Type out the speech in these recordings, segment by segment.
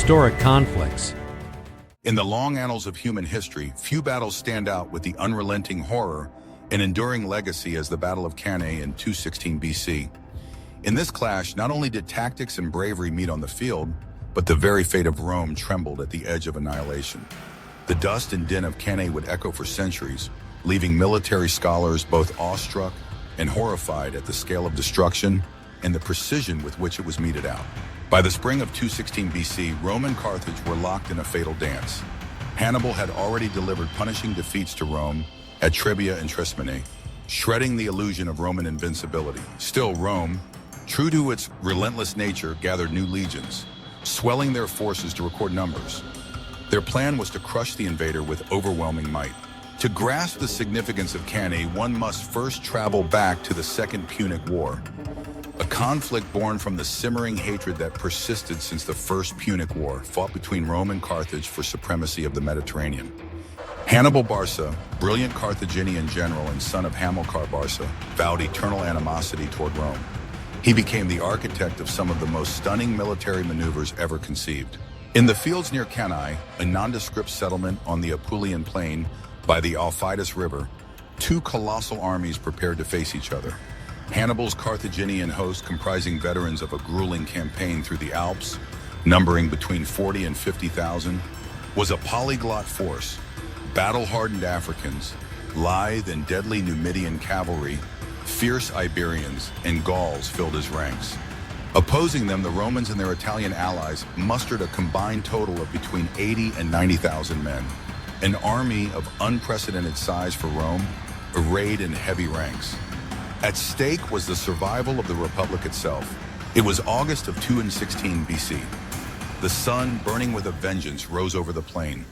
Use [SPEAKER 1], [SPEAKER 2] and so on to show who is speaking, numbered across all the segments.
[SPEAKER 1] Historic conflicts.
[SPEAKER 2] In the long annals of human history, few battles stand out with the unrelenting horror and enduring legacy as the Battle of Cannae in 216 BC. In this clash, not only did tactics and bravery meet on the field, but the very fate of Rome trembled at the edge of annihilation. The dust and din of Cannae would echo for centuries, leaving military scholars both awestruck and horrified at the scale of destruction and the precision with which it was meted out. By the spring of 216 BC, Rome and Carthage were locked in a fatal dance. Hannibal had already delivered punishing defeats to Rome at Trebia and Trismene, shredding the illusion of Roman invincibility. Still, Rome, true to its relentless nature, gathered new legions, swelling their forces to record numbers. Their plan was to crush the invader with overwhelming might. To grasp the significance of Cannae, one must first travel back to the Second Punic War, a conflict born from the simmering hatred that persisted since the First Punic War, fought between Rome and Carthage for supremacy of the Mediterranean. Hannibal Barca, brilliant Carthaginian general and son of Hamilcar Barca, vowed eternal animosity toward Rome. He became the architect of some of the most stunning military maneuvers ever conceived. In the fields near Cannae, a nondescript settlement on the Apulian plain by the Aufidus River, two colossal armies prepared to face each other. Hannibal's Carthaginian host, comprising veterans of a grueling campaign through the Alps, numbering between 40 and 50,000, was a polyglot force. Battle-hardened Africans, lithe and deadly Numidian cavalry, fierce Iberians, and Gauls filled his ranks. Opposing them, the Romans and their Italian allies mustered a combined total of between 80 and 90,000 men. An army of unprecedented size for Rome, arrayed in heavy ranks. At stake was the survival of the Republic itself. It was August of 216 BC. The sun, burning with a vengeance, rose over the plain.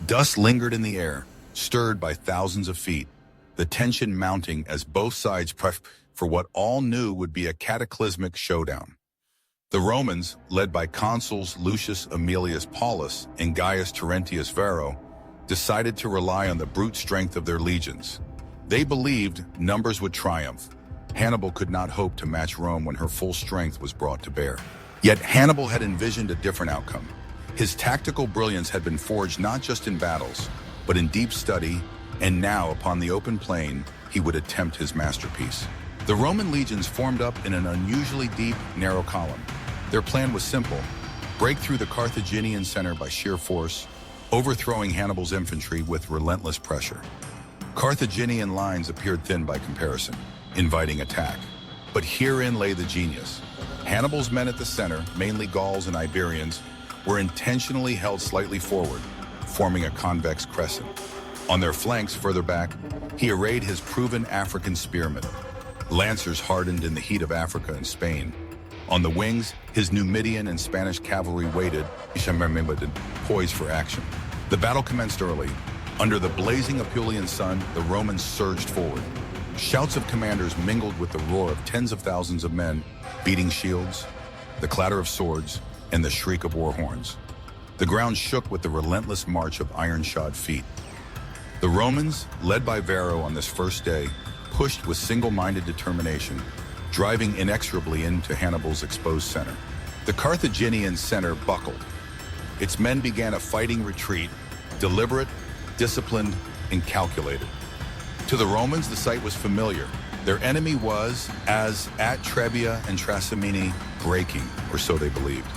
[SPEAKER 2] Dust lingered in the air, stirred by thousands of feet, the tension mounting as both sides prepped for what all knew would be a cataclysmic showdown. The Romans, led by consuls Lucius Aemilius Paulus and Gaius Terentius Varro, decided to rely on the brute strength of their legions. They believed numbers would triumph. Hannibal could not hope to match Rome when her full strength was brought to bear. Yet Hannibal had envisioned a different outcome. His tactical brilliance had been forged not just in battles, but in deep study, and now, upon the open plain, he would attempt his masterpiece. The Roman legions formed up in an unusually deep, narrow column. Their plan was simple: break through the Carthaginian center by sheer force, overthrowing Hannibal's infantry with relentless pressure. Carthaginian lines appeared thin by comparison, inviting attack. But herein lay the genius. Hannibal's men at the center, mainly Gauls and Iberians, were intentionally held slightly forward, forming a convex crescent. On their flanks, further back, he arrayed his proven African spearmen, lancers hardened in the heat of Africa and Spain. On the wings, his Numidian and Spanish cavalry waited, poised for action. The battle commenced early. Under the blazing Apulian sun, the Romans surged forward. Shouts of commanders mingled with the roar of tens of thousands of men, beating shields, the clatter of swords, and the shriek of war horns. The ground shook with the relentless march of iron-shod feet. The Romans, led by Varro on this first day, pushed with single-minded determination, driving inexorably into Hannibal's exposed center. The Carthaginian center buckled. Its men began a fighting retreat, deliberate, disciplined, and calculated. To the Romans, the sight was familiar. Their enemy was, as at Trebia and Trismene, breaking, or so they believed.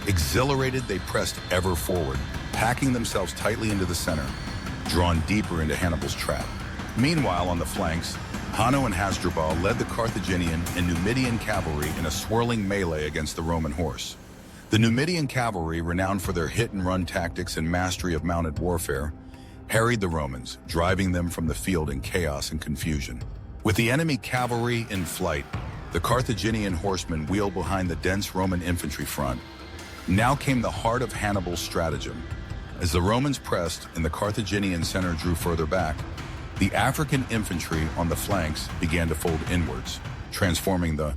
[SPEAKER 2] Exhilarated, they pressed ever forward, packing themselves tightly into the center, drawn deeper into Hannibal's trap. Meanwhile, on the flanks, Hanno and Hasdrubal led the Carthaginian and Numidian cavalry in a swirling melee against the Roman horse. The Numidian cavalry, renowned for their hit-and-run tactics and mastery of mounted warfare, harried the Romans, driving them from the field in chaos and confusion. With the enemy cavalry in flight, the Carthaginian horsemen wheeled behind the dense Roman infantry front. Now came the heart of Hannibal's stratagem. As the Romans pressed and the Carthaginian center drew further back, the African infantry on the flanks began to fold inwards, transforming the